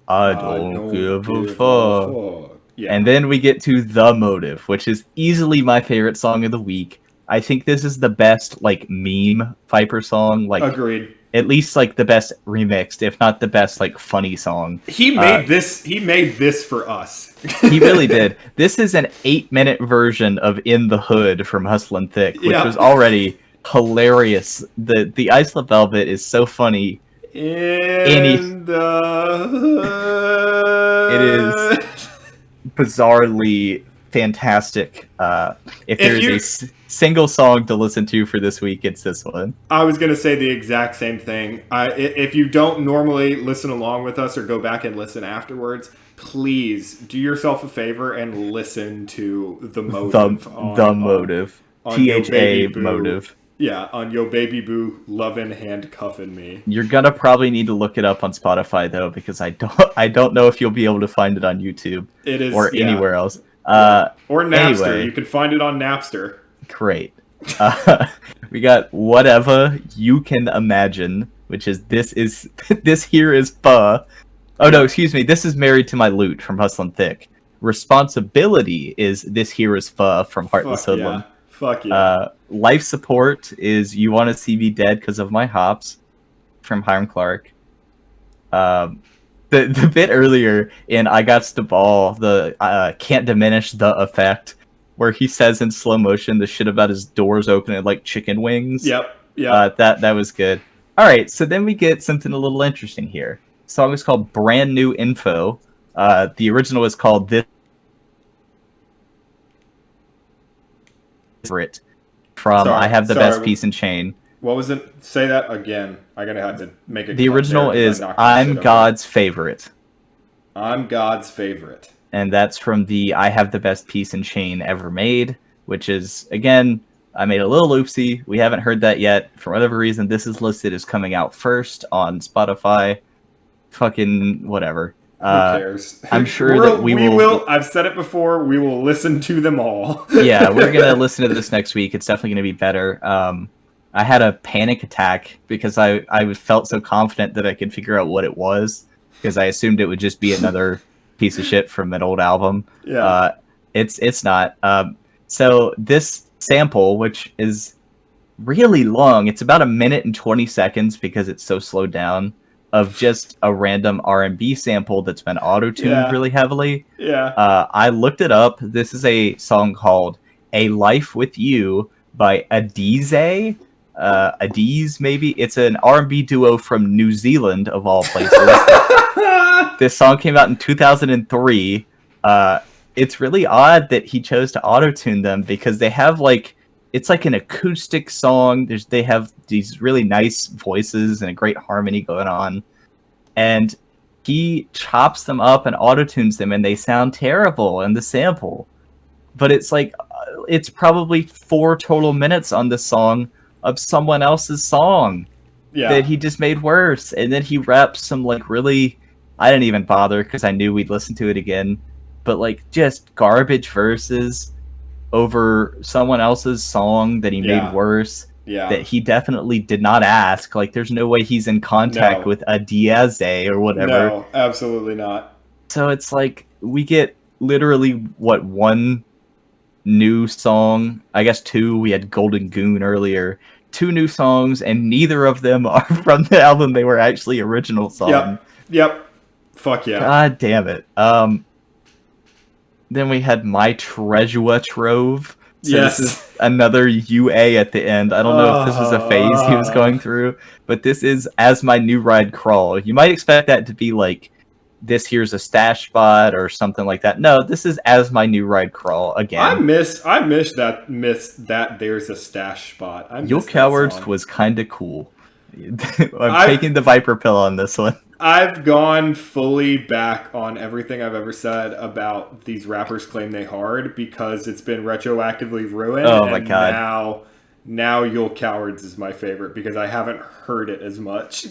I don't give a fuck. Yeah. And then we get to The Motive, which is easily my favorite song of the week. I think this is the best, like, meme Viper song. Like, agreed. At least, like, the best remixed, if not the best, like, funny song. He made this for us. He really did. This is an 8-minute version of In the Hood from Hustlin' Thick, which was already hilarious. The Ice Love Velvet is so funny. In the Hood. It is bizarrely fantastic. If there's a single song to listen to for this week, it's this one. I was going to say the exact same thing. If you don't normally listen along with us or go back and listen afterwards, please do yourself a favor and listen to The Motive. The Motive. THA Motive. Yeah, on Yo Baby Boo Lovin' Handcuffin' Me. You're gonna probably need to look it up on Spotify though, because I don't know if you'll be able to find it on YouTube or anywhere else. Or Napster. Anyway, you can find it on Napster. Great. We got Whatever You Can Imagine, which is this here is Pho. Oh no, excuse me. This is Married to My Loot from Hustlin' Thick. Responsibility is This Here Is Pho from Heartless Hoodlum. Fuck yeah. Life Support is You Want to See Me Dead Because of My Hops from Hiram Clark. The bit earlier in I Got the Ball, the Can't Diminish the Effect, where he says in slow motion the shit about his doors opening like chicken wings. Yep. That was good. All right, so then we get something a little interesting here. The song is called Brand New Info. The original is called This from I Have the Best Piece and Chain. What was it? Say that again. I gotta have to make it. The original is I'm God's Favorite. I'm God's Favorite. And that's from the I Have the Best Piece and Chain Ever Made, which is, again, I made a little oopsie. We haven't heard that yet. For whatever reason, this is listed as coming out first on Spotify. Fucking whatever. Who cares? I'm sure that we will. I've said it before. We will listen to them all. Yeah, we're gonna listen to this next week. It's definitely gonna be better. I had a panic attack because I felt so confident that I could figure out what it was, because I assumed it would just be another piece of shit from an old album. Yeah. It's not. So this sample, which is really long, it's about 1 minute and 20 seconds because it's so slowed down, of just a random R&B sample that's been auto-tuned really heavily. Yeah. I looked it up. This is a song called A Life With You by Adize. Adiz, maybe? It's an R&B duo from New Zealand, of all places. This song came out in 2003. It's really odd that he chose to auto-tune them, because they have, like, it's like an acoustic song. They have these really nice voices and a great harmony going on. And he chops them up and auto-tunes them, and they sound terrible in the sample. But it's like, it's probably 4 total minutes on this song of someone else's song that he just made worse. And then he raps some, like, really, I didn't even bother because I knew we'd listen to it again, but, like, just garbage verses over someone else's song that he made worse, that he definitely did not ask. Like, there's no way he's in contact with a Diaz or whatever. No, absolutely not. So it's like, we get literally, one new song, I guess 2. We had Golden Goon earlier. 2 new songs, and neither of them are from the album. They were actually original songs. Yep. Fuck yeah. God damn it. Then we had My Treasure Trove. So this is another UA at the end. I don't know if this was a phase he was going through, but this is As My New Ride Crawl. You might expect that to be like, this here's a stash spot or something like that. No, this is As My New Ride Crawl again. I miss that there's a stash spot. Yo Cowards was kind of cool. I'm taking the Viper pill on this one. I've gone fully back on everything I've ever said about these rappers claim they hard because it's been retroactively ruined. Oh my And god. now You'll Cowards is my favorite because I haven't heard it as much.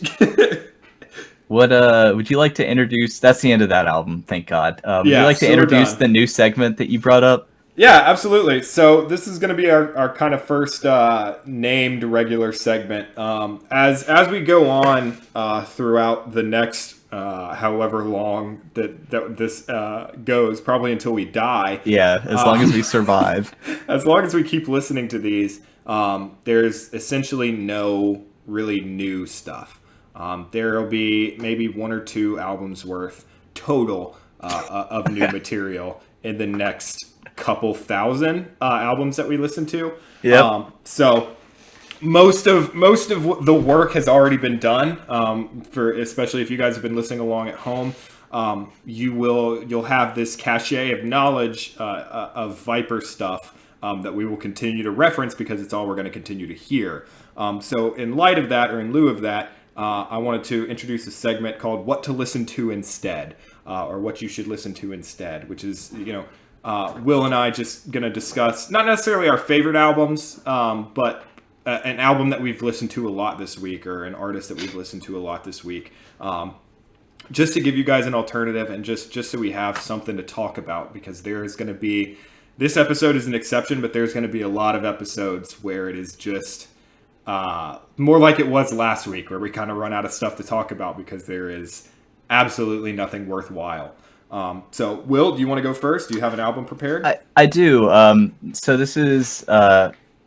What would you like to introduce? That's the end of that album, thank God. Would you Yeah, like to so we're introduce done. the new segment that you brought up? Yeah, absolutely. So this is going to be our kind of first named regular segment. As we go on throughout the next however long that this goes, probably until we die. Yeah, as long as we survive. As long as we keep listening to these, there's essentially no really new stuff. There will be maybe one or two albums worth total of new material in the next couple thousand albums that we listen to. Yep. So most of the work has already been done. For especially if you guys have been listening along at home, you'll have this cachet of knowledge of Viper stuff that we will continue to reference because it's all we're going to continue to hear. So in light of that, or in lieu of that, I wanted to introduce a segment called "What to Listen to Instead," or "What You Should Listen to Instead," which is, Will and I just gonna discuss not necessarily our favorite albums, but an album that we've listened to a lot this week, or an artist that we've listened to a lot this week, just to give you guys an alternative and just so we have something to talk about, because there is going to be, this episode is an exception, but there's going to be a lot of episodes where it is just more like it was last week, where we kind of run out of stuff to talk about because there is absolutely nothing worthwhile. So, Will, do you want to go first? Do you have an album prepared? I do. So this is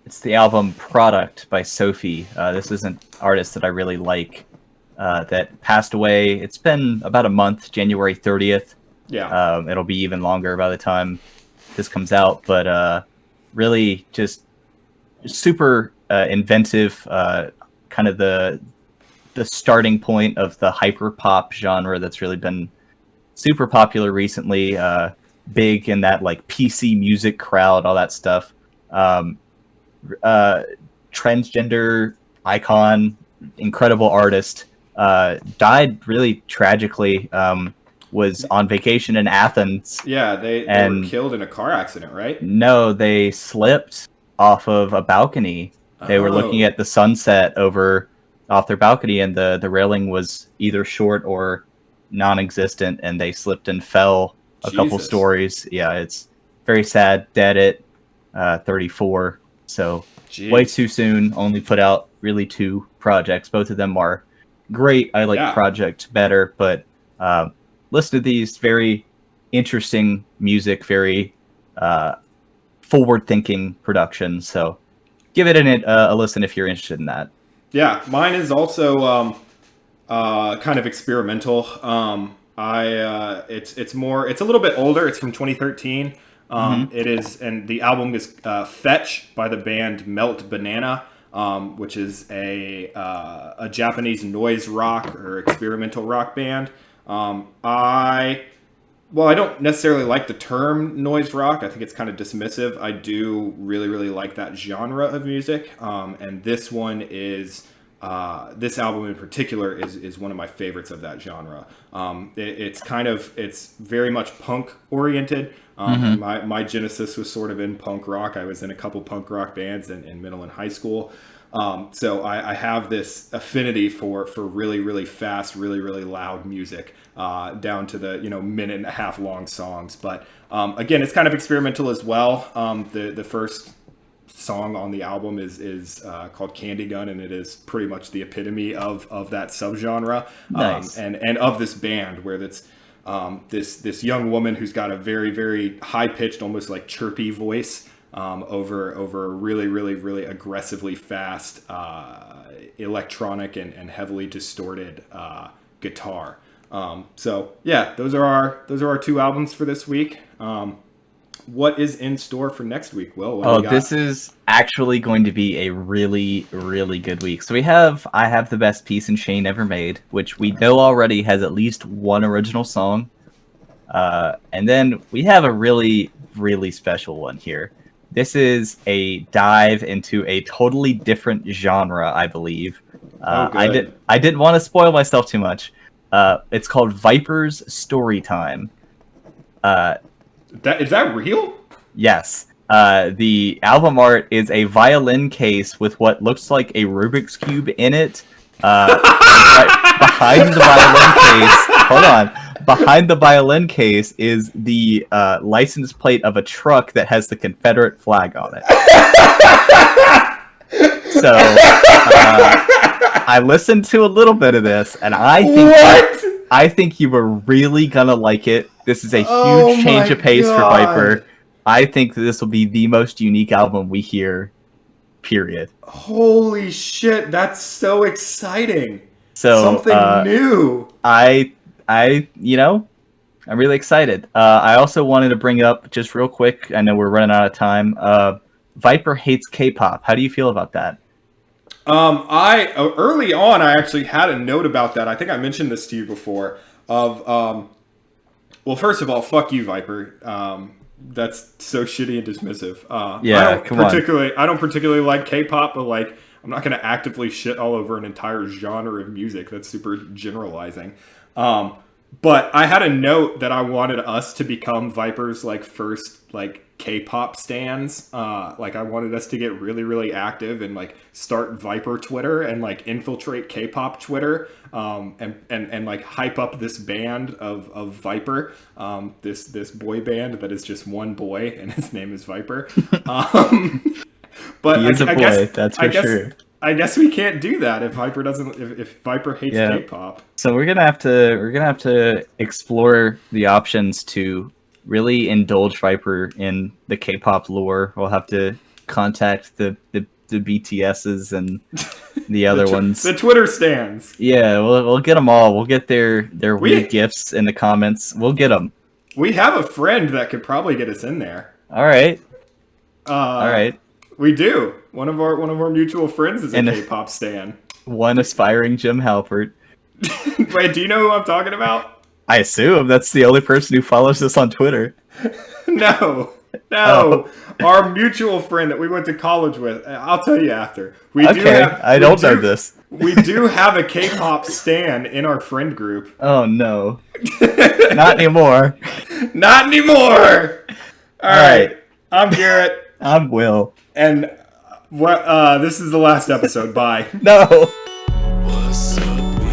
it's the album Product by Sophie. This is an artist that I really like that passed away. It's been about a month, January 30th. Yeah. It'll be even longer by the time this comes out, but really just super inventive, kind of the starting point of the hyper pop genre that's really been super popular recently, big in that like PC music crowd, all that stuff. Transgender icon, incredible artist, died really tragically. Was on vacation in Athens. Yeah, they were killed in a car accident, right? No, they slipped off of a balcony. They were looking at the sunset off their balcony, and the railing was either short or non-existent, and they slipped and fell a couple stories. Yeah, it's very sad. Dead at 34, so way too soon. Only put out really 2 projects. Both of them are great. I like Project better, but listen to these, very interesting music, very forward-thinking production. So give it a listen if you're interested in that. Yeah, mine is also kind of experimental. It's a little bit older. It's from 2013. It is, and the album is Fetch by the band Melt Banana, which is a Japanese noise rock or experimental rock band. I don't necessarily like the term noise rock. I think it's kind of dismissive. I do really, really like that genre of music. And this one is, this album in particular is one of my favorites of that genre. It's very much punk oriented. My genesis was sort of in punk rock. I was in a couple punk rock bands in middle and high school. So I have this affinity for really, really fast, really, really loud music, down to the minute and a half long songs. But again, it's kind of experimental as well. The first song on the album is called Candy Gun, and it is pretty much the epitome of that subgenre. Nice. And of this band, where that's this young woman who's got a very, very high pitched, almost like chirpy voice. Over really, really, really aggressively fast electronic and heavily distorted guitar. So yeah, those are our 2 albums for this week. What is in store for next week, Will? This is actually going to be a really, really good week. So I have the best piece in Shane ever made, which we know already has at least 1 original song. And then we have a really, really special one here. This is a dive into a totally different genre, I believe. I didn't want to spoil myself too much. It's called Viper's Storytime. Is that real? Yes. The album art is a violin case with what looks like a Rubik's Cube in it. Right behind the violin case, hold on. Behind the violin case is the license plate of a truck that has the Confederate flag on it. So, I listened to a little bit of this, and I think you were really gonna like it. This is a huge change of pace for Viper. I think that this will be the most unique album we hear, period. Holy shit, that's so exciting. So something new. I'm really excited. I also wanted to bring up, just real quick, I know we're running out of time, Viper hates K-pop. How do you feel about that? Early on, I actually had a note about that. I think I mentioned this to you before. Well, first of all, fuck you, Viper. That's so shitty and dismissive. Yeah, I don't particularly like K-pop, but like, I'm not going to actively shit all over an entire genre of music. That's super generalizing. But I had a note that I wanted us to become Viper's like first like K-pop stans. Like I wanted us to get really, really active and like start Viper Twitter and like infiltrate K-pop Twitter, and like hype up this band of Viper, this boy band that is just one boy and his name is Viper. But he is a boy, that's for sure. I guess we can't do that if Viper doesn't. If Viper hates K-pop. So we're gonna have to explore the options to really indulge Viper in the K-pop lore. We'll have to contact the BTSs and the other ones. The Twitter stands. Yeah, we'll get them all. We'll get their weird gifts in the comments. We'll get them. We have a friend that could probably get us in there. All right. We do. One of our mutual friends is a K-pop stan. One aspiring Jim Halpert. Wait, do you know who I'm talking about? I assume that's the only person who follows us on Twitter. No. Oh. Our mutual friend that we went to college with. I'll tell you after. I don't know this. We do have a K-pop stan in our friend group. Oh no. Not anymore. Not anymore. All right. I'm Garrett. I'm Will. And this is the last episode. Bye. No. What's up?